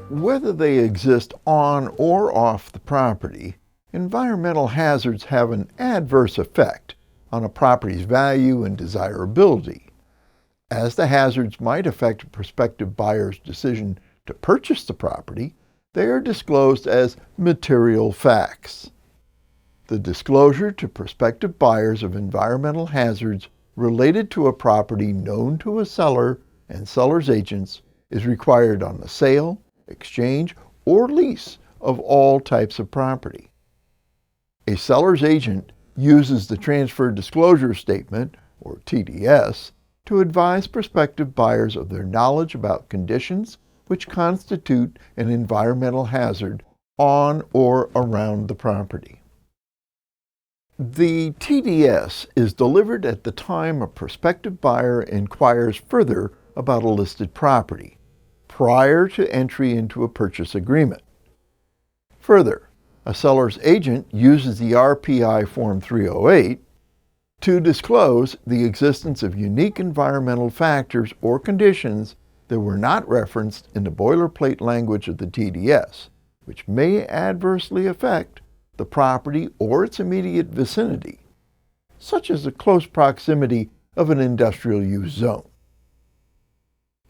Whether they exist on or off the property, environmental hazards have an adverse effect on a property's value and desirability, as the hazards might affect a prospective buyer's decision to purchase the property. They are disclosed as material facts. The disclosure to prospective buyers of environmental hazards related to a property known to a seller and seller's agents is required on the sale, exchange, or lease of all types of property. A seller's agent uses the Transfer Disclosure Statement, or TDS, to advise prospective buyers of their knowledge about conditions which constitute an environmental hazard on or around the property. The TDS is delivered at the time a prospective buyer inquires further about a listed property, prior to entry into a purchase agreement. Further, a seller's agent uses the RPI Form 308 to disclose the existence of unique environmental factors or conditions that were not referenced in the boilerplate language of the TDS, which may adversely affect the property or its immediate vicinity, such as the close proximity of an industrial use zone.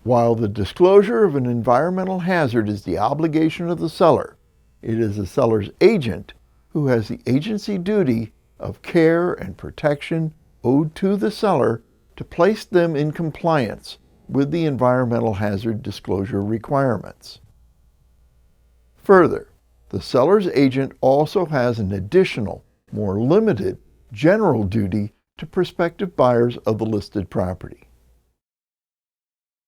While the disclosure of an environmental hazard is the obligation of the seller, it is the seller's agent who has the agency duty of care and protection owed to the seller to place them in compliance with the environmental hazard disclosure requirements. Further, the seller's agent also has an additional, more limited, general duty to prospective buyers of the listed property.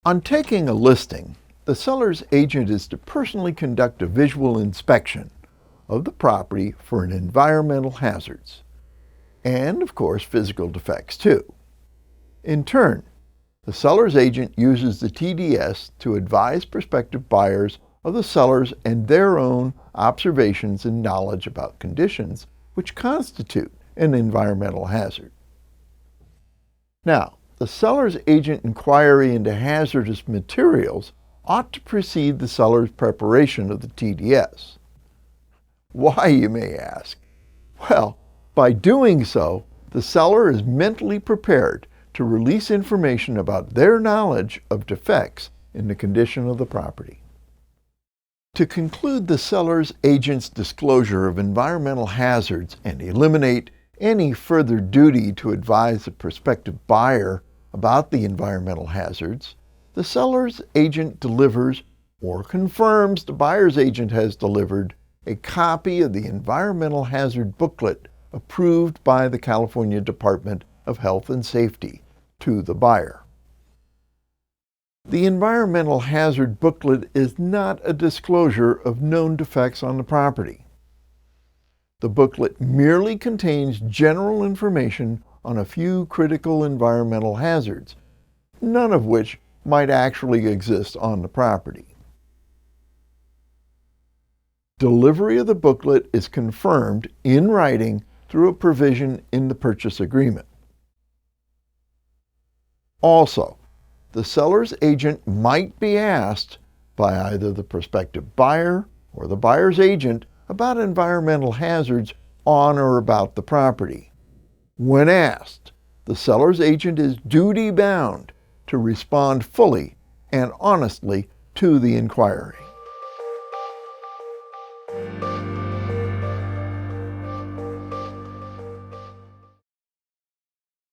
On taking a listing, the seller's agent is to personally conduct a visual inspection of the property for an environmental hazards, and of course physical defects too. In turn, the seller's agent uses the TDS to advise prospective buyers of the seller's and their own observations and knowledge about conditions which constitute an environmental hazard. Now, the seller's agent inquiry into hazardous materials ought to precede the seller's preparation of the TDS. Why, you may ask? Well, by doing so, the seller is mentally prepared to release information about their knowledge of defects in the condition of the property. To conclude the seller's agent's disclosure of environmental hazards and eliminate any further duty to advise the prospective buyer about the environmental hazards, the seller's agent delivers or confirms the buyer's agent has delivered a copy of the environmental hazard booklet approved by the California Department of Health and Safety to the buyer. The environmental hazard booklet is not a disclosure of known defects on the property. The booklet merely contains general information on a few critical environmental hazards, none of which might actually exist on the property. Delivery of the booklet is confirmed in writing through a provision in the purchase agreement. Also, the seller's agent might be asked by either the prospective buyer or the buyer's agent about environmental hazards on or about the property. When asked, the seller's agent is duty-bound to respond fully and honestly to the inquiry.